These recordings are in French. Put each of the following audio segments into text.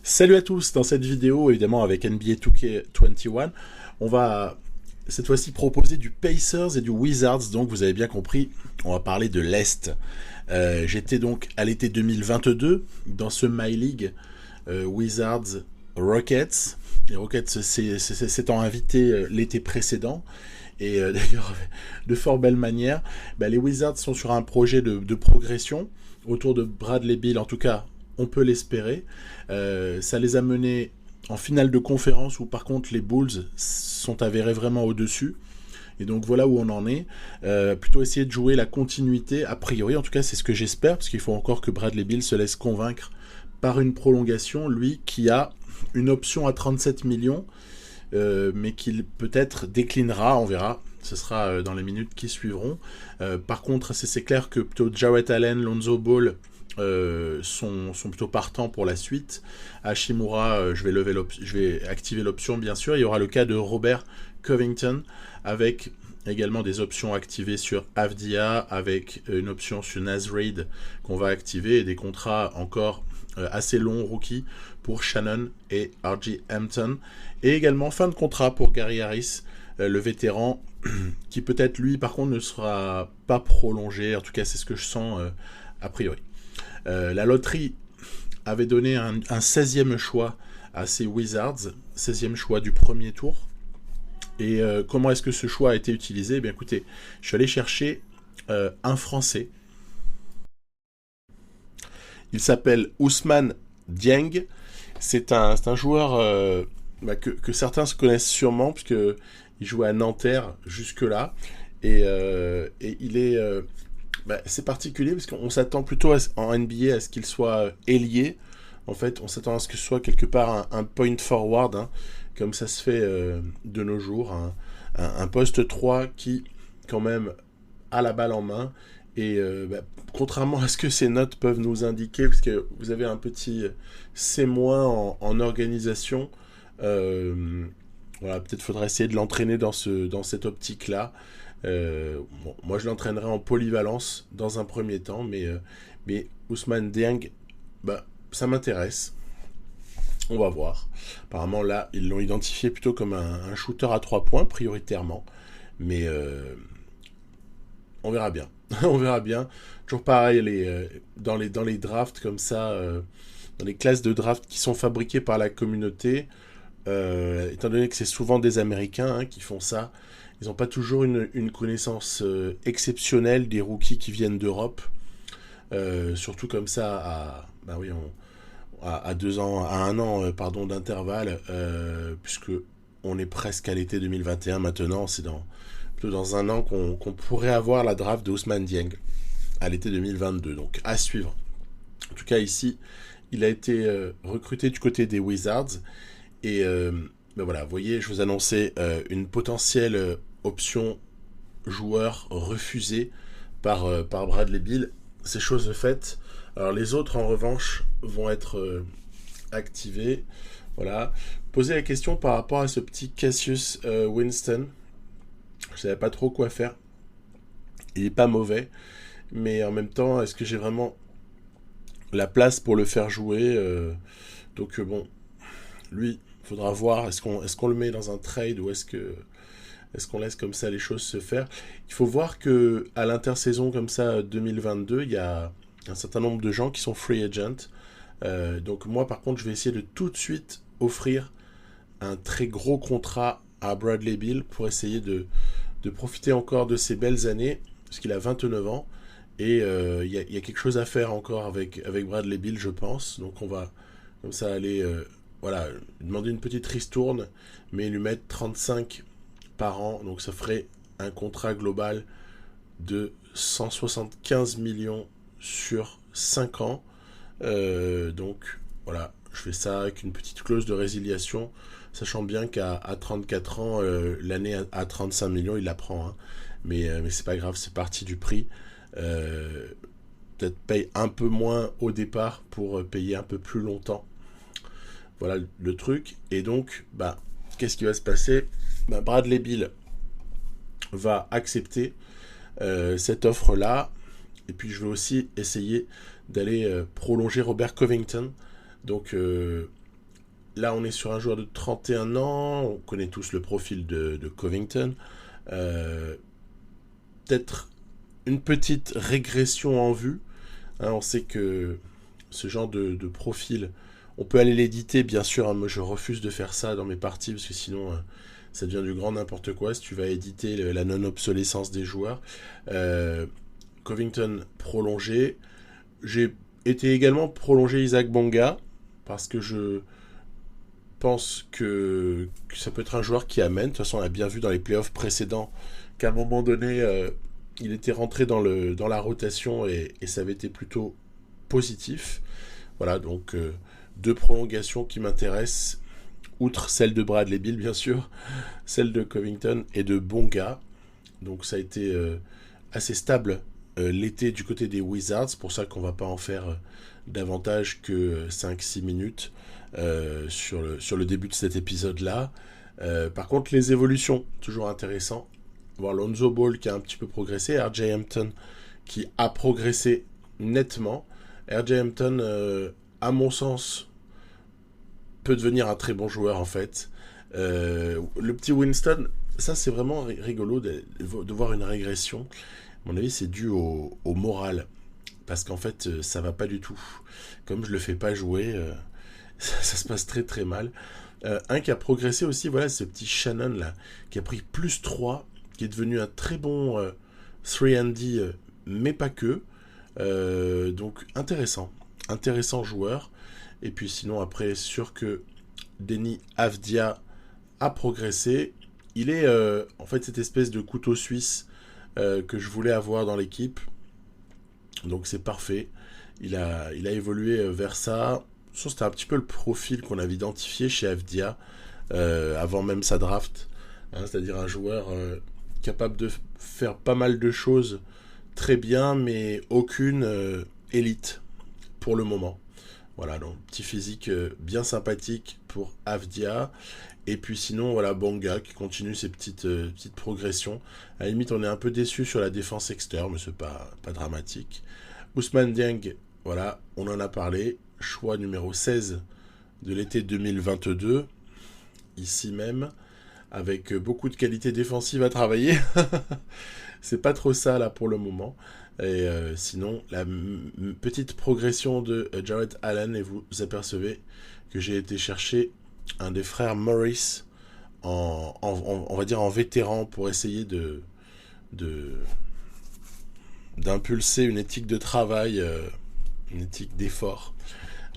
Salut à tous, dans cette vidéo, évidemment avec NBA 2K21, on va cette fois-ci proposer du Pacers et du Wizards, donc vous avez bien compris, on va parler de l'Est. J'étais donc à l'été 2022 dans ce My League Wizards Rockets. Les Rockets s'étant invités l'été précédent, et d'ailleurs de fort belle manière. Les Wizards sont sur un projet de progression autour de Bradley Beal, en tout cas on peut l'espérer. Ça les a menés en finale de conférence où par contre les Bulls sont avérés vraiment au-dessus. Et donc voilà où on en est. Plutôt essayer de jouer la continuité, a priori, en tout cas c'est ce que j'espère, parce qu'il faut encore que Bradley Beal se laisse convaincre par une prolongation, lui qui a une option à 37 millions, mais qu'il peut-être déclinera, on verra. Ce sera dans les minutes qui suivront. Par contre, c'est clair que plutôt Jarrett Allen, Lonzo Ball sont plutôt partants pour la suite. Hachimura, je vais activer l'option bien sûr. Il y aura le cas de Robert Covington avec également des options activées sur Avdia, avec une option sur Naz Reid qu'on va activer et des contrats encore assez longs rookie pour Shannon et R.J. Hampton, et également fin de contrat pour Gary Harris, le vétéran qui peut-être lui par contre ne sera pas prolongé, en tout cas c'est ce que je sens a priori. La loterie avait donné un 16e choix à ces Wizards, 16e choix du premier tour. Et comment est-ce que ce choix a été utilisé? Eh bien écoutez, je suis allé chercher un Français. Il s'appelle Ousmane Dieng. C'est un joueur que certains se connaissent sûrement, puisqu'il jouait à Nanterre jusque-là. Et il est... c'est particulier parce qu'on s'attend plutôt en NBA à ce qu'il soit ailier. En fait, on s'attend à ce que ce soit quelque part un point forward, hein, comme ça se fait de nos jours. Un poste 3 qui, quand même, a la balle en main. Et contrairement à ce que ces notes peuvent nous indiquer, parce que vous avez un petit C- en organisation, voilà, peut-être faudra essayer de l'entraîner dans cette optique-là. Moi je l'entraînerai en polyvalence dans un premier temps, mais Ousmane Dieng, ça m'intéresse. On va voir. Apparemment là, ils l'ont identifié plutôt comme un shooter à 3 points prioritairement, mais on verra bien. On verra bien. Toujours pareil, dans les drafts comme ça, dans les classes de draft qui sont fabriquées par la communauté, étant donné que c'est souvent des Américains qui font ça, ils n'ont pas toujours une connaissance exceptionnelle des rookies qui viennent d'Europe. Surtout comme ça à 2 ans, à 1 an d'intervalle, puisque on est presque à l'été 2021 maintenant. C'est plutôt dans 1 an qu'on pourrait avoir la draft de Ousmane Dieng à l'été 2022. Donc à suivre. En tout cas ici, il a été recruté du côté des Wizards. Et voilà, vous voyez, je vous annonçais une potentielle option joueur refusée par Bradley Beal. C'est chose faite. Alors les autres, en revanche, vont être activés. Voilà. Poser la question par rapport à ce petit Cassius Winston. Je savais pas trop quoi faire. Il est pas mauvais, mais en même temps, est-ce que j'ai vraiment la place pour le faire jouer? Donc bon, lui, faudra voir. Est-ce qu'on le met dans un trade ou est-ce qu'on laisse comme ça les choses se faire? Il faut voir que à l'intersaison comme ça 2022, il y a un certain nombre de gens qui sont free agent. Donc moi par contre, je vais essayer de tout de suite offrir un très gros contrat à Bradley Beal pour essayer de profiter encore de ces belles années, parce qu'il a 29 ans. Et il y a quelque chose à faire encore avec Bradley Beal, je pense. Donc on va comme ça aller voilà, lui demander une petite ristourne, mais lui mettre 35 par an. Donc ça ferait un contrat global de 175 millions sur 5 ans. Donc voilà, je fais ça avec une petite clause de résiliation, sachant bien qu'à 34 ans, l'année à 35 millions, il la prend. Hein. Mais c'est pas grave, c'est parti du prix. Peut-être paye un peu moins au départ pour payer un peu plus longtemps. Voilà le truc. Et donc, qu'est-ce qui va se passer? Bradley Beal va accepter cette offre-là. Et puis, je vais aussi essayer d'aller prolonger Robert Covington. Donc, là, on est sur un joueur de 31 ans. On connaît tous le profil de Covington. Peut-être une petite régression en vue. Hein, on sait que ce genre de profil, on peut aller l'éditer, bien sûr. Hein, moi, je refuse de faire ça dans mes parties parce que sinon, ça devient du grand n'importe quoi. Si tu vas éditer la non-obsolescence des joueurs. Covington prolongé. J'ai été également prolongé Isaac Bonga parce que je pense que ça peut être un joueur qui amène. De toute façon, on a bien vu dans les playoffs précédents qu'à un moment donné, il était rentré dans la rotation et ça avait été plutôt positif. Voilà, donc 2 prolongations qui m'intéressent, outre celle de Bradley Beal, bien sûr, celle de Covington et de Bonga. Donc ça a été assez stable l'été du côté des Wizards. C'est pour ça qu'on va pas en faire davantage que 5-6 minutes sur le début de cet épisode-là. Par contre, les évolutions, toujours intéressant. Voir Lonzo Ball qui a un petit peu progressé, RJ Hampton qui a progressé nettement. RJ Hampton, à mon sens, peut devenir un très bon joueur en fait. Le petit Winston, ça c'est vraiment rigolo de voir une régression. À mon avis, c'est dû au moral. Parce qu'en fait, ça va pas du tout. Comme je le fais pas jouer, ça se passe très très mal. Un qui a progressé aussi, voilà, ce petit Shannon là, qui a pris +3, qui est devenu un très bon 3&D, mais pas que. Donc intéressant joueur. Et puis sinon après, sûr que Deni Avdija a progressé. Il est en fait cette espèce de couteau suisse que je voulais avoir dans l'équipe. Donc c'est parfait. Il a évolué vers ça. C'était un petit peu le profil qu'on avait identifié chez Avdija avant même sa draft. Hein, c'est-à-dire un joueur capable de faire pas mal de choses très bien, mais aucune élite pour le moment. Voilà, donc petit physique bien sympathique pour Avdija. Et puis sinon, voilà, Bonga qui continue ses petites progressions. À la limite, on est un peu déçu sur la défense externe, mais c'est pas dramatique. Ousmane Dieng, voilà, on en a parlé. Choix numéro 16 de l'été 2022, ici même, avec beaucoup de qualité défensive à travailler. C'est pas trop ça là pour le moment. Et sinon, la petite progression de Jarrett Allen, et vous apercevez que j'ai été chercher un des frères Morris on va dire en vétéran pour essayer d'impulser une éthique de travail, une éthique d'effort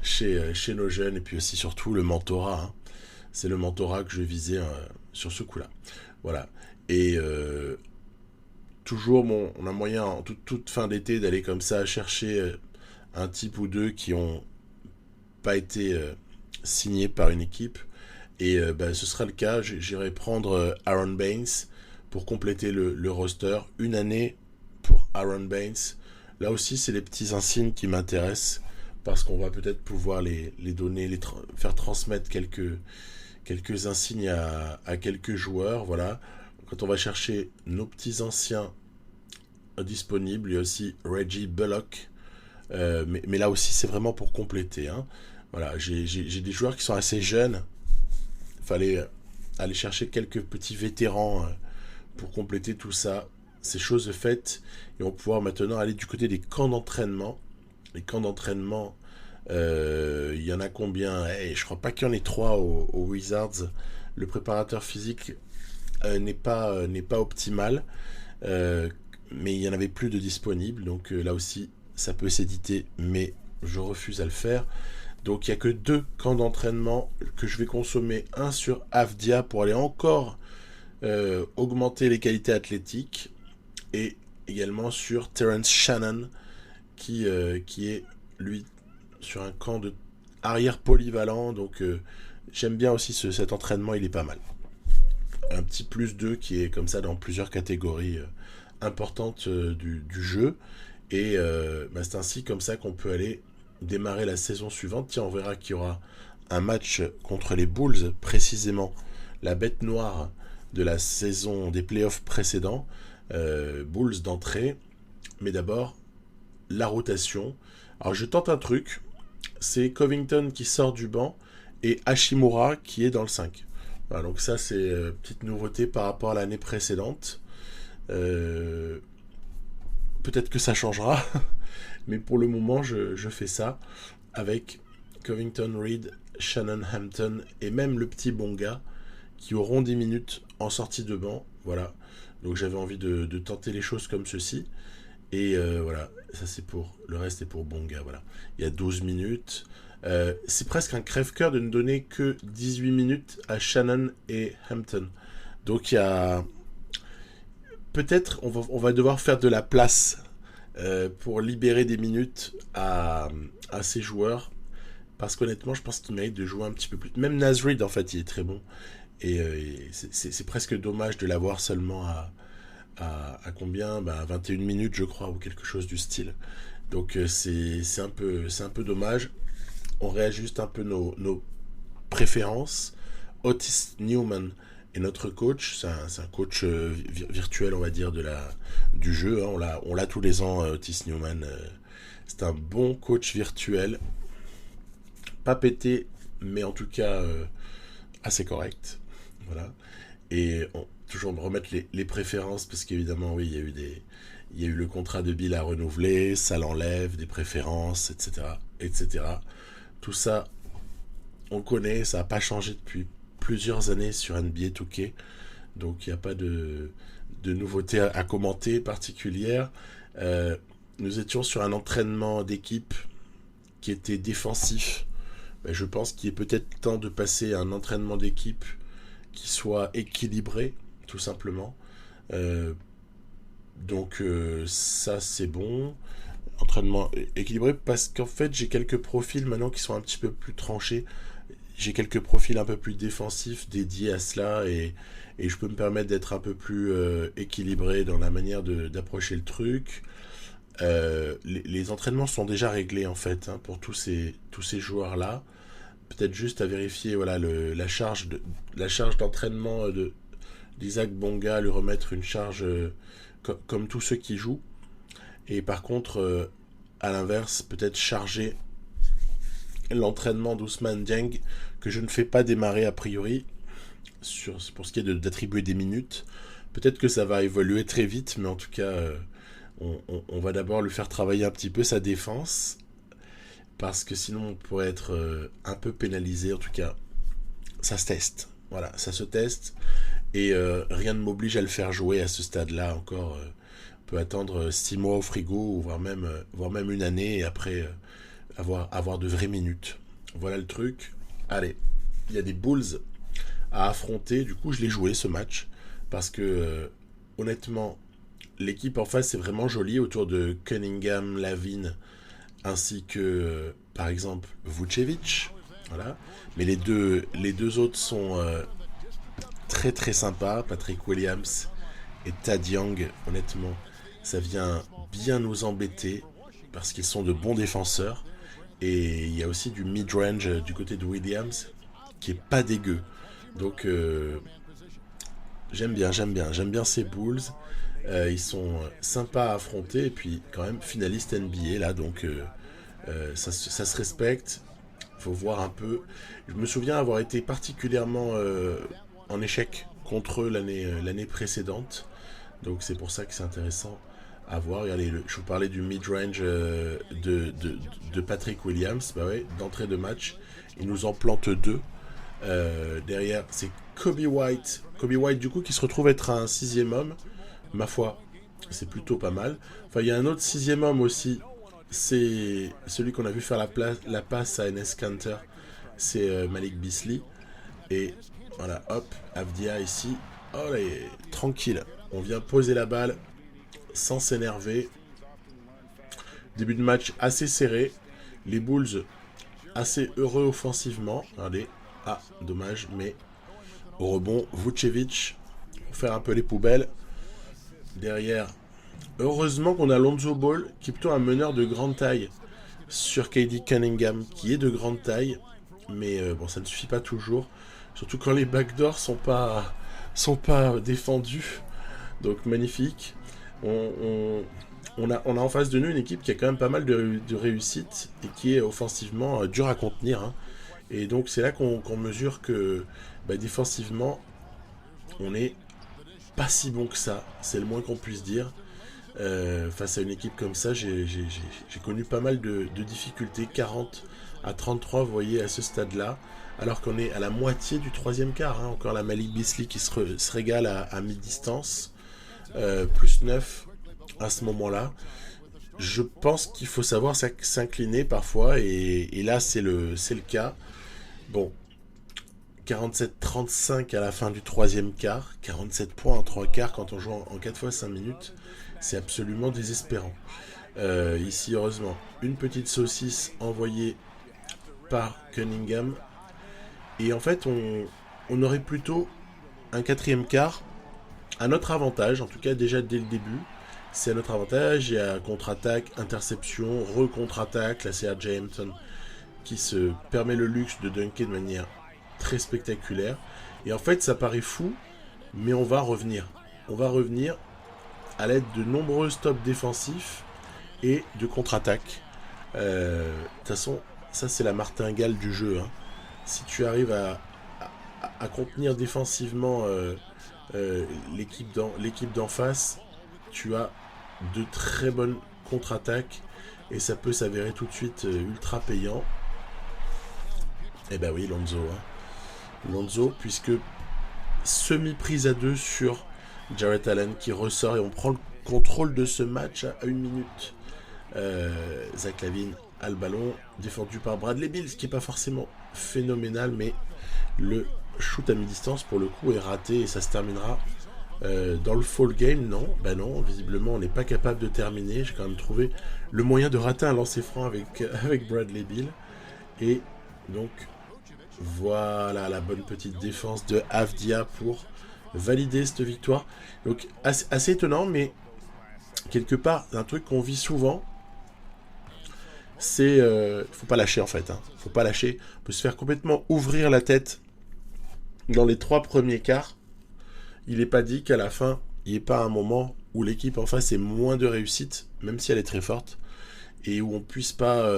chez nos jeunes, et puis aussi surtout le mentorat. Hein. C'est le mentorat que je visais sur ce coup-là. Voilà. Et toujours, bon, on a moyen en toute fin d'été d'aller comme ça chercher un type ou deux qui ont pas été signés par une équipe. Et ce sera le cas. J'irai prendre Aaron Baines pour compléter le roster. Une année pour Aaron Baines. Là aussi, c'est les petits insignes qui m'intéressent parce qu'on va peut-être pouvoir les donner, faire transmettre quelques insignes à quelques joueurs. Voilà. Quand on va chercher nos petits anciens disponibles, il y a aussi Reggie Bullock. Mais là aussi, c'est vraiment pour compléter. Hein. Voilà, j'ai des joueurs qui sont assez jeunes. Il fallait aller chercher quelques petits vétérans pour compléter tout ça. Ces choses faites, et on va pouvoir maintenant aller du côté des camps d'entraînement. Les camps d'entraînement, il y en a combien? Je crois pas qu'il y en ait 3 aux Wizards. Le préparateur physique n'est pas optimal, mais il y en avait plus de disponibles. Donc là aussi, ça peut s'éditer, mais je refuse à le faire. Donc il n'y a que 2 camps d'entraînement que je vais consommer. Un sur Avdija pour aller encore augmenter les qualités athlétiques, et également sur Terrence Shannon qui est lui sur un camp de arrière polyvalent. Donc j'aime bien aussi cet entraînement, il est pas mal. Un petit +2 qui est comme ça dans plusieurs catégories importantes du jeu. Et c'est ainsi comme ça qu'on peut aller démarrer la saison suivante. Tiens, on verra qu'il y aura un match contre les Bulls, précisément la bête noire de la saison des playoffs précédents. Bulls d'entrée. Mais d'abord, la rotation. Alors je tente un truc, c'est Covington qui sort du banc et Hashimura qui est dans le 5. Voilà, donc ça c'est petite nouveauté par rapport à l'année précédente. Peut-être que ça changera, mais pour le moment je fais ça avec Covington, Reed, Shannon Hampton et même le petit Bonga qui auront 10 minutes en sortie de banc. Voilà, donc j'avais envie de tenter les choses comme ceci. Et voilà, ça c'est pour. Le reste est pour Bonga, voilà. Il y a 12 minutes. C'est presque un crève-cœur de ne donner que 18 minutes à Shannon et Hampton. Donc il y a. Peut-être on va devoir faire de la place pour libérer des minutes à ces joueurs. Parce qu'honnêtement, je pense qu'ils méritent de jouer un petit peu plus. Même Naz Reid, en fait, il est très bon. Et c'est presque dommage de l'avoir seulement à combien 21 minutes, je crois, ou quelque chose du style. Donc c'est un peu dommage. On réajuste un peu nos préférences. Otis Newman est notre coach. C'est un coach virtuel, on va dire, du jeu. Hein. On l'a tous les ans, Otis Newman. C'est un bon coach virtuel. Pas pété, mais en tout cas assez correct. Voilà. Et toujours me remettre les préférences, parce qu'évidemment, oui, il y a eu le contrat de Bill à renouveler, ça l'enlève, des préférences, etc., etc. Tout ça, on connaît, ça n'a pas changé depuis plusieurs années sur NBA 2K, donc il n'y a pas de nouveauté à commenter particulière. Nous étions sur un entraînement d'équipe qui était défensif. Ben, je pense qu'il est peut-être temps de passer à un entraînement d'équipe qui soit équilibré, tout simplement. Donc ça c'est bon. Entraînement équilibré, parce qu'en fait j'ai quelques profils maintenant qui sont un petit peu plus tranchés. J'ai quelques profils un peu plus défensifs dédiés à cela, et je peux me permettre d'être un peu plus équilibré dans la manière d'approcher le truc. Les entraînements sont déjà réglés en fait, hein, pour tous ces joueurs là. Peut-être juste à vérifier, voilà, la charge d'entraînement d'Isaac Bonga, lui remettre une charge comme tous ceux qui jouent. Et par contre, à l'inverse, peut-être charger l'entraînement d'Ousmane Dieng, que je ne fais pas démarrer a priori, pour ce qui est d'attribuer des minutes. Peut-être que ça va évoluer très vite, mais en tout cas, on va d'abord lui faire travailler un petit peu sa défense, parce que sinon on pourrait être un peu pénalisé. En tout cas, ça se teste. Voilà, ça se teste, et rien ne m'oblige à le faire jouer à ce stade-là encore. On peut attendre 6 mois au frigo, ou voire même une année, et après avoir de vraies minutes. Voilà le truc. Allez, il y a des Bulls à affronter. Du coup, je l'ai joué ce match, parce que honnêtement, l'équipe en face est vraiment jolie, autour de Cunningham, Lavine, ainsi que par exemple Vucevic. Voilà. Mais les deux autres sont très très sympas. Patrick Williams et Tad Young, honnêtement, ça vient bien nous embêter, parce qu'ils sont de bons défenseurs. Et il y a aussi du mid-range du côté de Williams qui est pas dégueu. Donc j'aime bien ces Bulls. Ils sont sympas à affronter, et puis quand même finalistes NBA là, donc ça se respecte. Faut voir un peu. Je me souviens avoir été particulièrement en échec contre eux l'année précédente, donc c'est pour ça que c'est intéressant à voir. Regardez, je vous parlais du mid-range de Patrick Williams. Bah ouais, d'entrée de match, il nous en plante 2. Derrière, c'est Kobe White. Kobe White, du coup, qui se retrouve être un 6e homme. Ma foi, c'est plutôt pas mal. Enfin, il y a un autre 6e homme aussi. C'est celui qu'on a vu faire la passe à Enes Kanter. C'est Malik Beasley. Et voilà, hop, Avdia ici. Oh, allez, tranquille. On vient poser la balle sans s'énerver. Début de match assez serré. Les Bulls assez heureux offensivement. Regardez. Ah, dommage, mais au rebond, Vucevic pour faire un peu les poubelles. Derrière, heureusement qu'on a Lonzo Ball, qui est plutôt un meneur de grande taille, sur KD Cunningham, qui est de grande taille, mais bon, ça ne suffit pas toujours, surtout quand les backdoors sont pas défendus. Donc magnifique. On a en face de nous une équipe qui a quand même pas mal de réussite, et qui est offensivement dure à contenir, hein, Et donc c'est là qu'on mesure que défensivement, on n'est pas si bon que ça, c'est le moins qu'on puisse dire. Face à une équipe comme ça, j'ai connu pas mal de difficultés. 40 à 33, vous voyez, à ce stade-là, alors qu'on est à la moitié du troisième quart. Hein. Encore la Malik Beasley qui se régale à mi-distance, plus 9 à ce moment-là. Je pense qu'il faut savoir s'incliner parfois, et là c'est le cas. Bon, 47-35 à la fin du troisième quart, 47 points en 3 quarts quand on joue en 4 fois 5 minutes, c'est absolument désespérant. Ici, heureusement, une petite saucisse envoyée par Cunningham. Et en fait, on aurait plutôt un quatrième quart à notre avantage, en tout cas déjà dès le début. C'est à notre avantage, il y a contre-attaque, interception, re-contre-attaque, là c'est RJ Hampton qui se permet le luxe de dunker de manière très spectaculaire. Et en fait, ça paraît fou, mais on va revenir. On va revenir à l'aide de nombreux stops défensifs et de contre-attaques. De toute façon, ça c'est la martingale du jeu. Hein. Si tu arrives à contenir défensivement l'équipe d'en face, tu as de très bonnes contre-attaques et ça peut s'avérer tout de suite ultra payant. Et ben oui, Lonzo. Hein. Lonzo, puisque semi-prise à 2 sur Jarrett Allen qui ressort et on prend le contrôle de ce match à 1 minute. Zach LaVine a le ballon, défendu par Bradley Beal, ce qui n'est pas forcément phénoménal, mais le shoot à mi-distance pour le coup est raté et ça se terminera dans le fall game. Non, non, visiblement on n'est pas capable de terminer. J'ai quand même trouvé le moyen de rater un lancer franc avec Bradley Beal. Et donc voilà la bonne petite défense de Avdia pour valider cette victoire. Donc assez étonnant, mais quelque part un truc qu'on vit souvent, c'est faut pas lâcher en fait. Hein. Faut pas lâcher. On peut se faire complètement ouvrir la tête dans les 3 premiers quarts. Il n'est pas dit qu'à la fin, il n'y ait pas un moment où l'équipe en face ait moins de réussite, même si elle est très forte, et où on ne puisse pas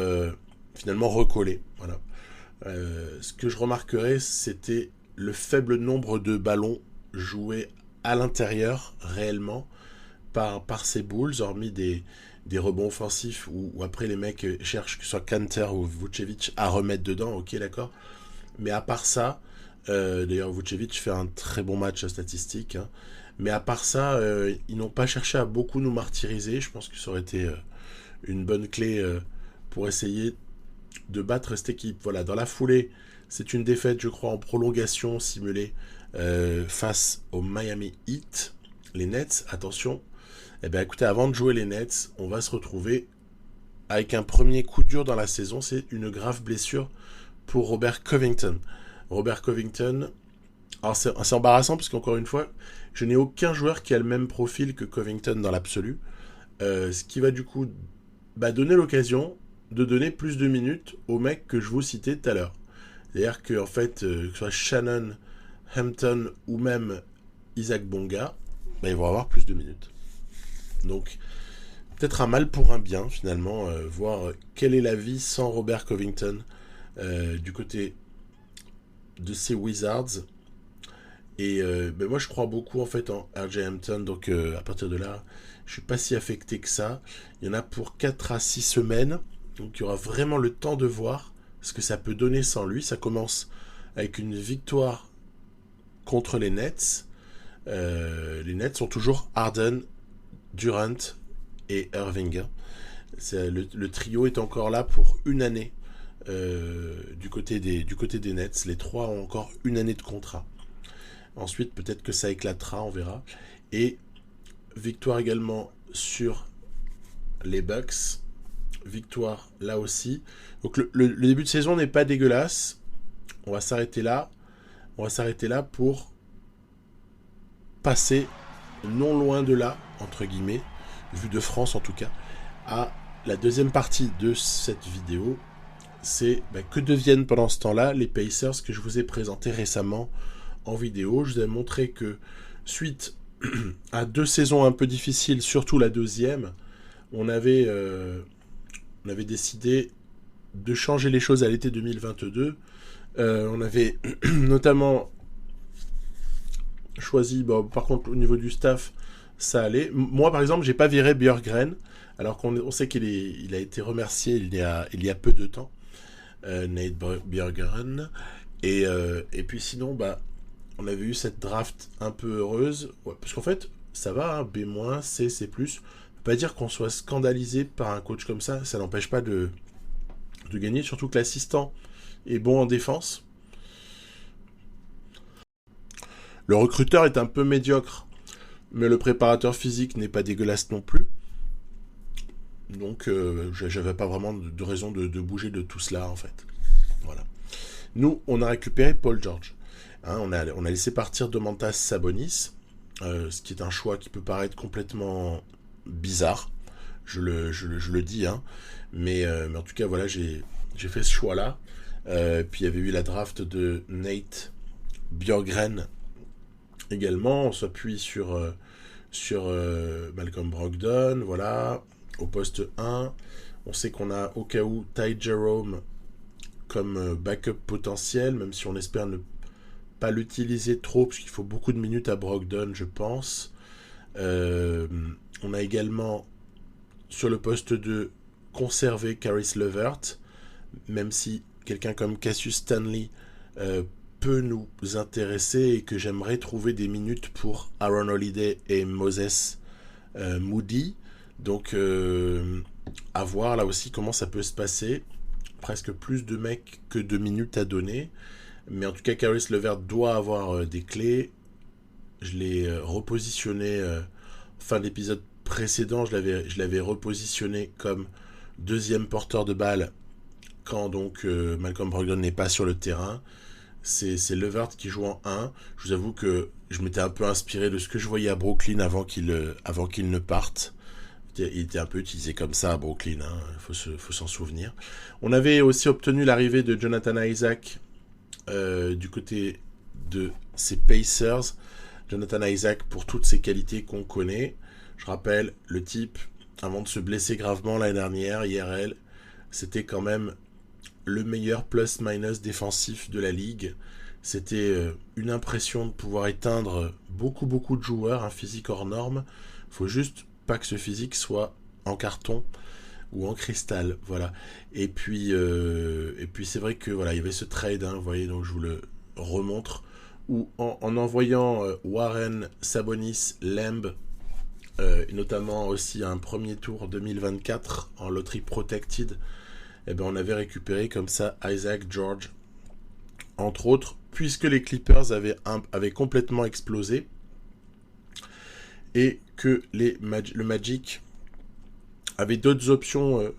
finalement recoller. Voilà. Ce que je remarquerais, c'était le faible nombre de ballons joués à l'intérieur, réellement, par ces Bulls, hormis des rebonds offensifs où après les mecs cherchent, que ce soit Kanter ou Vucevic, à remettre dedans, ok, d'accord. Mais à part ça, d'ailleurs Vucevic fait un très bon match statistique, hein. Mais à part ça, ils n'ont pas cherché à beaucoup nous martyriser. Je pense que ça aurait été une bonne clé pour essayer de battre cette équipe. Voilà, dans la foulée, c'est une défaite, je crois, en prolongation simulée face au Miami Heat. Les Nets, attention. Eh bien, écoutez, avant de jouer les Nets, on va se retrouver avec un premier coup dur dans la saison. C'est une grave blessure pour Robert Covington. Robert Covington, alors c'est embarrassant parce qu'encore une fois, je n'ai aucun joueur qui a le même profil que Covington dans l'absolu. Ce qui va du coup donner l'occasion de donner plus de minutes aux mecs que je vous citais tout à l'heure. C'est-à-dire que en fait, que ce soit Shannon, Hampton ou même Isaac Bonga, ils vont avoir plus de minutes. Donc, peut-être un mal pour un bien, finalement, voir quelle est la vie sans Robert Covington du côté de ces Wizards. Et moi, je crois beaucoup, en fait, en RJ Hampton. Donc, à partir de là, je suis pas si affecté que ça. Il y en a pour 4 à 6 semaines. Donc, il y aura vraiment le temps de voir ce que ça peut donner sans lui. Ça commence avec une victoire contre les Nets. Les Nets sont toujours Harden, Durant et Irving. Le trio est encore là pour une année du côté des Nets. Les 3 ont encore une année de contrat. Ensuite, peut-être que ça éclatera, on verra. Et victoire également sur les Bucks. Victoire là aussi. Donc le début de saison n'est pas dégueulasse. On va s'arrêter là. On va s'arrêter là pour passer non loin de là, entre guillemets, vue de France en tout cas, à la deuxième partie de cette vidéo. C'est que deviennent pendant ce temps-là les Pacers que je vous ai présentés récemment en vidéo. Je vous ai montré que suite à 2 saisons un peu difficiles, surtout la deuxième, on avait décidé de changer les choses à l'été 2022 On avait notamment choisi, bon, par contre au niveau du staff, ça allait. Moi par exemple, j'ai pas viré Björkgren, alors qu'on sait il a été remercié il y a peu de temps, Nate Björkgren. Et puis sinon, bah, on avait eu cette draft un peu heureuse, ouais, parce qu'en fait, ça va, hein, B-, C, C+. On peut pas dire qu'on soit scandalisé par un coach comme ça n'empêche pas de gagner, surtout que l'assistant est bon en défense. Le recruteur est un peu médiocre, mais le préparateur physique n'est pas dégueulasse non plus. Donc, j'avais pas vraiment de raison de bouger de tout cela, en fait. Voilà. Nous, on a récupéré Paul George. Hein, on a laissé partir Domantas Sabonis, ce qui est un choix qui peut paraître complètement bizarre. Je le dis, hein. Mais en tout cas, voilà, j'ai fait ce choix-là. Puis il y avait eu la draft de Nate Björkgren également. On s'appuie sur Malcolm Brogdon, voilà, au poste 1. On sait qu'on a au cas où Ty Jerome comme backup potentiel, même si on espère ne pas l'utiliser trop, parce qu'il faut beaucoup de minutes à Brogdon, je pense. On a également, sur le poste 2, conservé Caris LeVert, même si quelqu'un comme Cassius Stanley peut nous intéresser et que j'aimerais trouver des minutes pour Aaron Holiday et Moses Moody. Donc, à voir là aussi comment ça peut se passer. Presque plus de mecs que de minutes à donner. Mais en tout cas, Caris LeVert doit avoir des clés. Je l'ai repositionné fin d'épisode précédent. Je l'avais repositionné comme deuxième porteur de balle quand donc Malcolm Brogdon n'est pas sur le terrain. C'est LeVert qui joue en 1. Je vous avoue que je m'étais un peu inspiré de ce que je voyais à Brooklyn avant qu'il ne parte. Il était un peu utilisé comme ça à Brooklyn, hein. Faut s'en souvenir. On avait aussi obtenu l'arrivée de Jonathan Isaac du côté de ces Pacers. Jonathan Isaac pour toutes ses qualités qu'on connaît. Je rappelle, le type, avant de se blesser gravement l'année dernière, IRL, c'était quand même le meilleur plus-minus défensif de la ligue. C'était une impression de pouvoir éteindre beaucoup de joueurs, un physique hors norme. Faut juste pas que ce physique soit en carton ou en cristal, voilà. Et puis c'est vrai que voilà, il y avait ce trade, hein, vous voyez, donc je vous le remontre, où en envoyant Warren, Sabonis, Lamb, et notamment aussi un premier tour 2024 en loterie protected, eh ben on avait récupéré comme ça Isaac George, entre autres, puisque les Clippers avaient complètement explosé et que le Magic avait d'autres options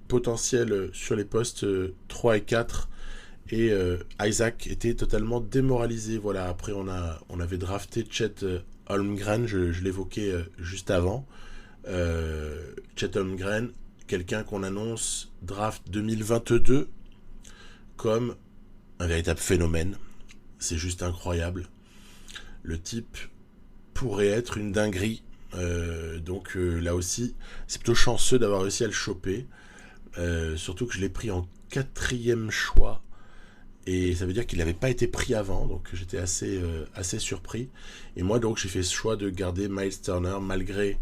potentielles sur les postes 3 et 4, et Isaac était totalement démoralisé. Voilà, après on avait drafté Chet Holmgren, je l'évoquais juste avant. Chet Holmgren, quelqu'un qu'on annonce draft 2022 comme un véritable phénomène. C'est juste incroyable. Le type pourrait être une dinguerie. Donc là aussi, c'est plutôt chanceux d'avoir réussi à le choper. Surtout que je l'ai pris en 4e choix. Et ça veut dire qu'il n'avait pas été pris avant. Donc j'étais assez surpris. Et moi donc j'ai fait ce choix de garder Miles Turner malgré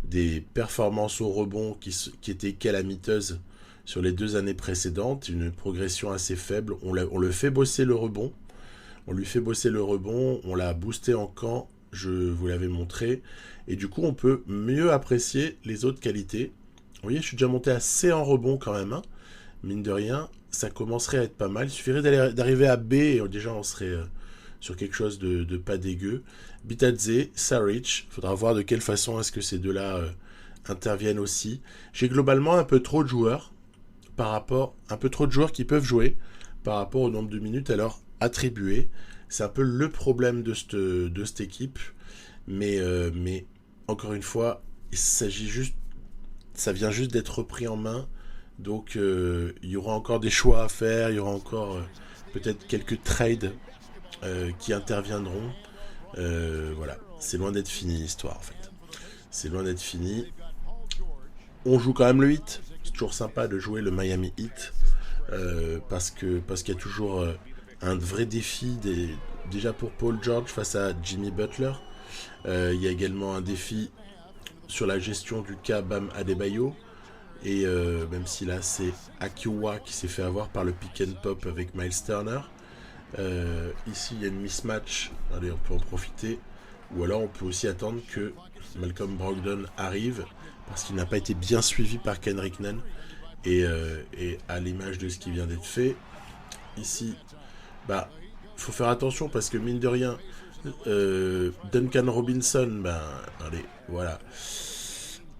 des performances au rebond qui étaient calamiteuses sur les 2 années précédentes. Une progression assez faible. On le fait bosser le rebond. On lui fait bosser le rebond. On l'a boosté en camp. Je vous l'avais montré. Et du coup, on peut mieux apprécier les autres qualités. Vous voyez, je suis déjà monté à C en rebond quand même, hein. Mine de rien, ça commencerait à être pas mal. Il suffirait d'arriver à B et déjà on serait sur quelque chose de pas dégueu. Bitadze, Saric, il faudra voir de quelle façon est-ce que ces deux-là interviennent aussi. J'ai globalement un peu trop de joueurs qui peuvent jouer par rapport au nombre de minutes à leur attribuer. C'est un peu le problème de cette équipe. Mais encore une fois, ça vient juste d'être repris en main. Donc il y aura encore des choix à faire, il y aura encore peut-être quelques trades qui interviendront. Voilà, c'est loin d'être fini l'histoire en fait. C'est loin d'être fini. On joue quand même le Heat. C'est toujours sympa de jouer le Miami Heat parce qu'il y a toujours un vrai défi déjà pour Paul George face à Jimmy Butler. Il y a également un défi sur la gestion du cas Bam Adebayo. Et même si là c'est Akiwa qui s'est fait avoir par le pick and pop avec Miles Turner. Ici il y a une mismatch, allez on peut en profiter. Ou alors on peut aussi attendre que Malcolm Brogdon arrive parce qu'il n'a pas été bien suivi par Kendrick Nunn. Et à l'image de ce qui vient d'être fait, ici, faut faire attention parce que mine de rien, Duncan Robinson, allez, voilà.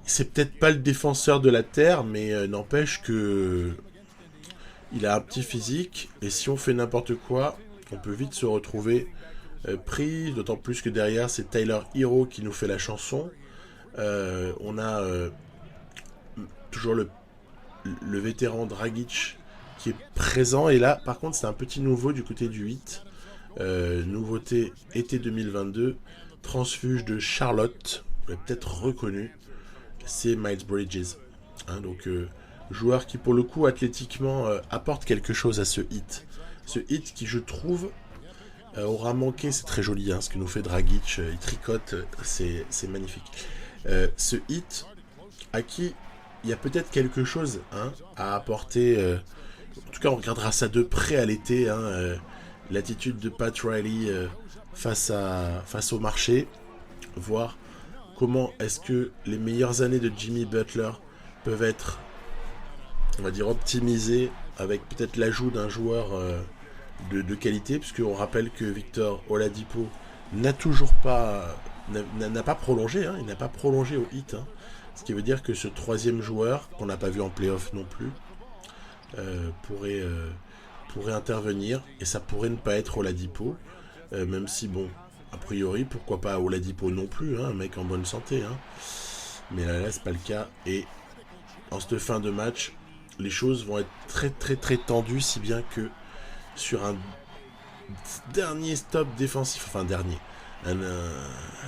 C'est peut-être pas le défenseur de la Terre, mais n'empêche que il a un petit physique, et si on fait n'importe quoi, on peut vite se retrouver pris, d'autant plus que derrière, c'est Tyler Hero qui nous fait la chanson. On a toujours le vétéran Dragic qui est présent, et là, par contre, c'est un petit nouveau du côté du 8. Nouveauté été 2022, transfuge de Charlotte, vous l'avez peut-être reconnu, c'est Miles Bridges. Donc, joueur qui, pour le coup, athlétiquement, apporte quelque chose à ce hit. Ce hit qui, je trouve, aura manqué, c'est très joli, ce que nous fait Dragic, il tricote, c'est magnifique. Ce hit, à qui il y a peut-être quelque chose à apporter, en tout cas on regardera ça de près à l'été, l'attitude de Pat Riley face au marché, voir comment est-ce que les meilleures années de Jimmy Butler peuvent être, on va dire, optimisées avec peut-être l'ajout d'un joueur de qualité, puisqu'on rappelle que Victor Oladipo n'a pas prolongé, il n'a pas prolongé au hit, ce qui veut dire que ce troisième joueur, qu'on n'a pas vu en playoff non plus, pourrait intervenir, et ça pourrait ne pas être Oladipo, même si bon, a priori, pourquoi pas Oladipo non plus, un mec en bonne santé, mais là c'est pas le cas, et en cette fin de match, les choses vont être très très très tendues, si bien que sur un dernier stop défensif,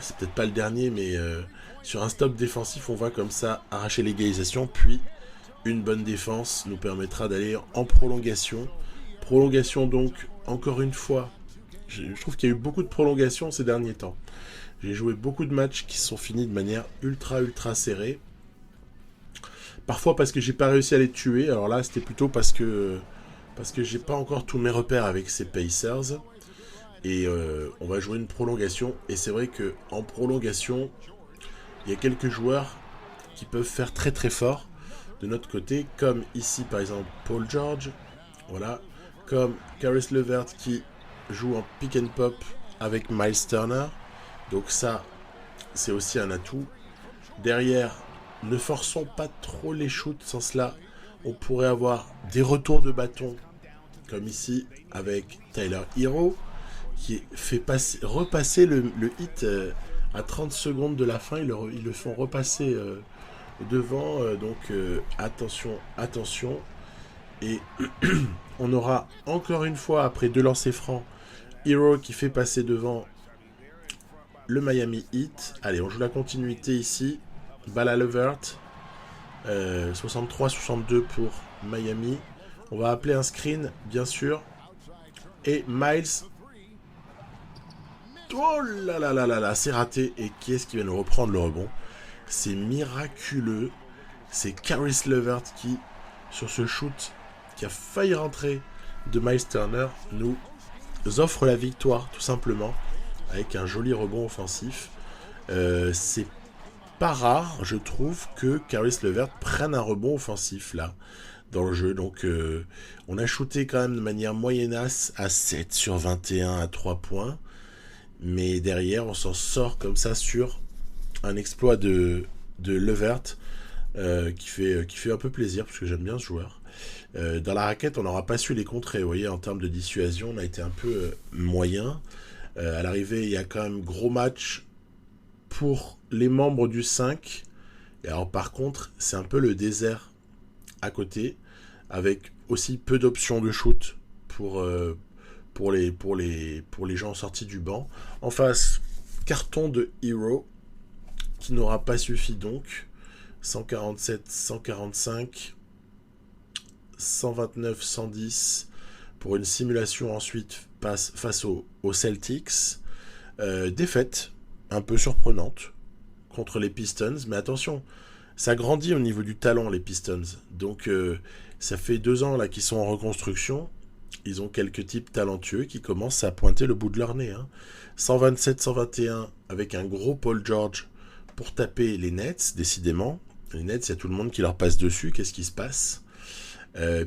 c'est peut-être pas le dernier, mais sur un stop défensif, on va comme ça arracher l'égalisation, puis une bonne défense nous permettra d'aller en prolongation. Prolongation donc, encore une fois, je trouve qu'il y a eu beaucoup de prolongations ces derniers temps. J'ai joué beaucoup de matchs qui sont finis de manière ultra ultra serrée. Parfois parce que j'ai pas réussi à les tuer, alors là c'était plutôt parce que j'ai pas encore tous mes repères avec ces Pacers. Et on va jouer une prolongation. Et c'est vrai qu'en prolongation, il y a quelques joueurs qui peuvent faire très très fort de notre côté, comme ici par exemple Paul George, voilà, comme Caris LeVert qui joue en pick and pop avec Miles Turner. Donc ça, c'est aussi un atout. Derrière, ne forçons pas trop les shoots, sans cela, on pourrait avoir des retours de bâton, comme ici avec Tyler Hero, qui fait repasser le hit à 30 secondes de la fin. Ils le font repasser devant. Donc attention. Et on aura encore une fois, après 2 lancers francs, Hero qui fait passer devant le Miami Heat. Allez, on joue la continuité ici. Balle à Levert. 63-62 pour Miami. On va appeler un screen, bien sûr. Et Miles. Oh là là là là là, c'est raté. Et qui est-ce qui vient nous reprendre le rebond? C'est miraculeux. C'est Caris LeVert qui, sur ce shoot qui a failli rentrer de Miles Turner, nous offre la victoire, tout simplement, avec un joli rebond offensif. C'est pas rare, je trouve, que Caris LeVert prenne un rebond offensif, là, dans le jeu. Donc, on a shooté quand même de manière moyennasse à 7 sur 21 à 3 points. Mais derrière, on s'en sort comme ça sur un exploit de LeVert qui fait un peu plaisir, parce que j'aime bien ce joueur. Dans la raquette, on n'aura pas su les contrer. Vous voyez, en termes de dissuasion, on a été un peu moyen. À l'arrivée, il y a quand même gros match pour les membres du 5. Et alors, par contre, c'est un peu le désert à côté, avec aussi peu d'options de shoot pour les gens sortis du banc. En face, carton de Hero qui n'aura pas suffi donc. 147, 145, 129, 110 pour une simulation ensuite face aux Celtics. Défaite un peu surprenante contre les Pistons, mais attention, ça grandit au niveau du talent, les Pistons. Donc ça fait 2 ans là qu'ils sont en reconstruction. Ils ont quelques types talentueux qui commencent à pointer le bout de leur nez. 127-121 avec un gros Paul George pour taper les Nets, décidément. Les Nets, il y a tout le monde qui leur passe dessus. Qu'est-ce qui se passe?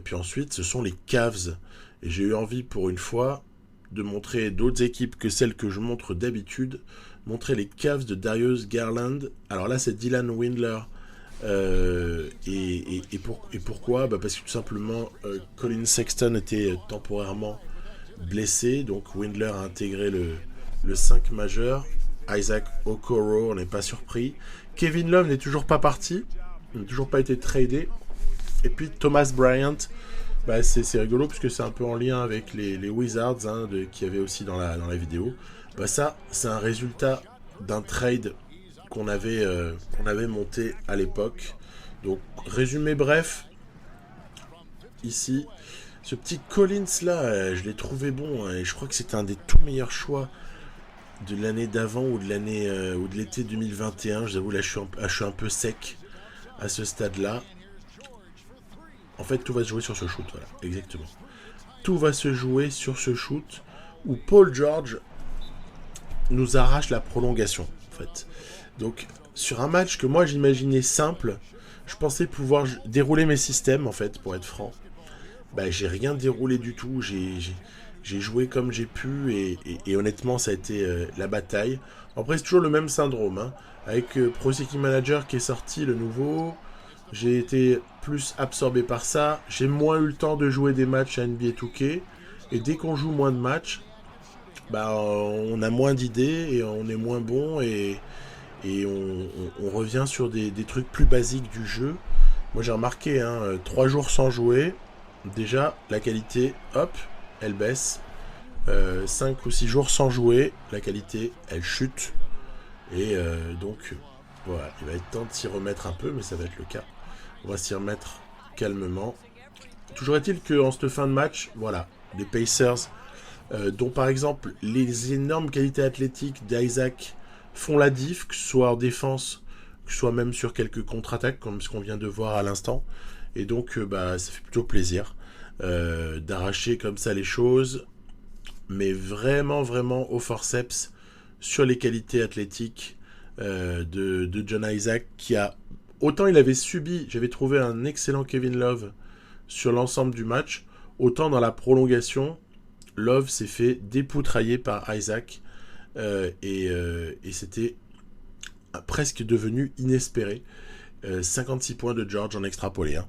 Puis ensuite, ce sont les Cavs. Et j'ai eu envie, pour une fois, de montrer d'autres équipes que celles que je montre d'habitude. Montrer les Cavs de Darius Garland. Alors là, c'est Dylan Windler. Pourquoi? Parce que tout simplement, Colin Sexton était temporairement blessé. Donc Windler a intégré le 5 majeur. Isaac Okoro, on n'est pas surpris. Kevin Love n'est toujours pas parti. Il n'a toujours pas été tradé. Et puis Thomas Bryant, c'est rigolo puisque c'est un peu en lien avec les Wizards qu'il y avait aussi dans la vidéo. Ça, c'est un résultat d'un trade qu'on avait monté à l'époque. Donc, résumé bref, ici, ce petit Collins là, je l'ai trouvé bon, et je crois que c'était un des tout meilleurs choix de l'année d'avant ou de l'été 2021. Je vous avoue, là, je suis un peu sec à ce stade-là. En fait, tout va se jouer sur ce shoot, voilà, exactement. Tout va se jouer sur ce shoot où Paul George nous arrache la prolongation, en fait. Donc, sur un match que moi j'imaginais simple, je pensais pouvoir dérouler mes systèmes, en fait, pour être franc. J'ai rien déroulé du tout, j'ai joué comme j'ai pu, et honnêtement, ça a été la bataille. Après, c'est toujours le même syndrome, avec Pro City Manager qui est sorti, le nouveau. J'ai été plus absorbé par ça, j'ai moins eu le temps de jouer des matchs à NBA 2K, et dès qu'on joue moins de matchs, on a moins d'idées, et on est moins bon, et on revient sur des trucs plus basiques du jeu. Moi j'ai remarqué, 3 jours sans jouer, déjà la qualité, hop, elle baisse. 5 ou 6 jours sans jouer, la qualité, elle chute. Et donc, voilà, il va être temps de s'y remettre un peu, mais ça va être le cas. On va s'y remettre calmement. Toujours est-il qu'en cette fin de match, voilà, les Pacers, dont par exemple les énormes qualités athlétiques d'Isaac font la diff, que ce soit en défense, que ce soit même sur quelques contre-attaques, comme ce qu'on vient de voir à l'instant. Et donc, ça fait plutôt plaisir d'arracher comme ça les choses, mais vraiment, vraiment au forceps sur les qualités athlétiques de John Isaac, qui a... Autant il avait subi, j'avais trouvé un excellent Kevin Love sur l'ensemble du match, autant dans la prolongation, Love s'est fait dépoutrailler par Isaac, et c'était presque devenu inespéré. 56 points de George en extrapolé.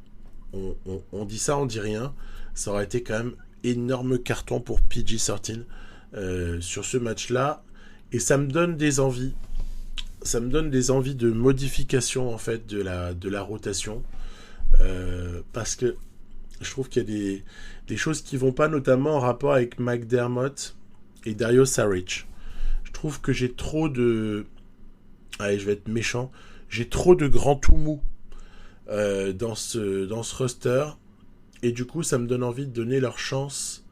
On dit ça, on dit rien. Ça aurait été quand même énorme carton pour PG-13 sur ce match-là. Et ça me donne des envies. Ça me donne des envies de modification en fait de la rotation. Parce que je trouve qu'il y a des choses qui vont pas, notamment en rapport avec McDermott et Dario Saric. Je trouve que j'ai trop de... Allez, je vais être méchant. J'ai trop de grands tout mous dans ce roster. Et du coup, ça me donne envie de donner leur chance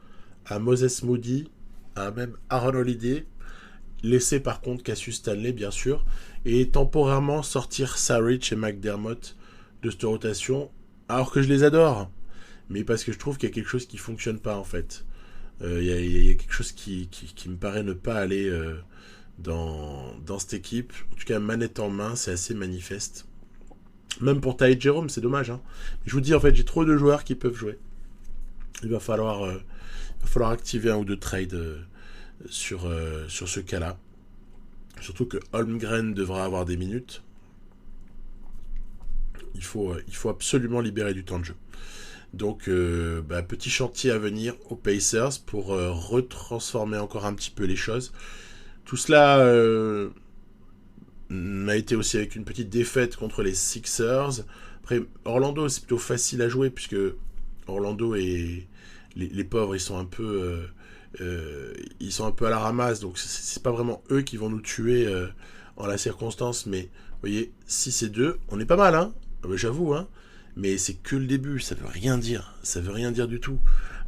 à Moses Moody, à même Aaron Holiday, laisser par contre Cassius Stanley, bien sûr, et temporairement sortir Saric et McDermott de cette rotation, alors que je les adore, mais parce que je trouve qu'il y a quelque chose qui fonctionne pas, en fait. Il y a quelque chose qui me paraît ne pas aller dans cette équipe. En tout cas, manette en main, c'est assez manifeste. Même pour Ty Jerome, c'est dommage. Je vous dis, en fait, j'ai trop de joueurs qui peuvent jouer. Il va falloir activer un ou deux trades sur ce cas-là. Surtout que Holmgren devra avoir des minutes. Il faut absolument libérer du temps de jeu. Donc, petit chantier à venir aux Pacers pour retransformer encore un petit peu les choses. Tout cela a été aussi avec une petite défaite contre les Sixers. Après, Orlando, c'est plutôt facile à jouer puisque Orlando et les pauvres, ils sont un peu à la ramasse. Donc, c'est pas vraiment eux qui vont nous tuer en la circonstance. Mais, vous voyez, 6-2, on est pas mal, j'avoue, mais c'est que le début, ça veut rien dire. Ça veut rien dire du tout.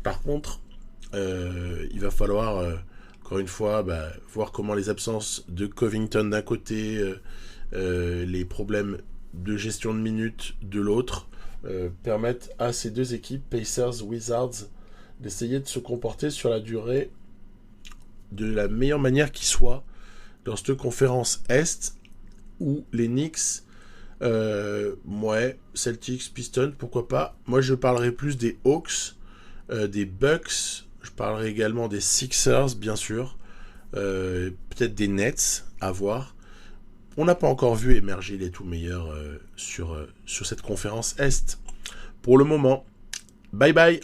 Par contre, Il va falloir, encore une fois, voir comment les absences de Covington d'un côté, les problèmes de gestion de minutes de l'autre, permettent à ces deux équipes, Pacers, Wizards, d'essayer de se comporter sur la durée de la meilleure manière qui soit dans cette conférence Est où les Knicks, Celtics, Pistons, pourquoi pas. Moi, je parlerai plus des Hawks, des Bucks. Je parlerai également des Sixers, bien sûr. Peut-être des Nets, à voir. On n'a pas encore vu émerger les tout meilleurs sur cette conférence Est. Pour le moment, bye bye.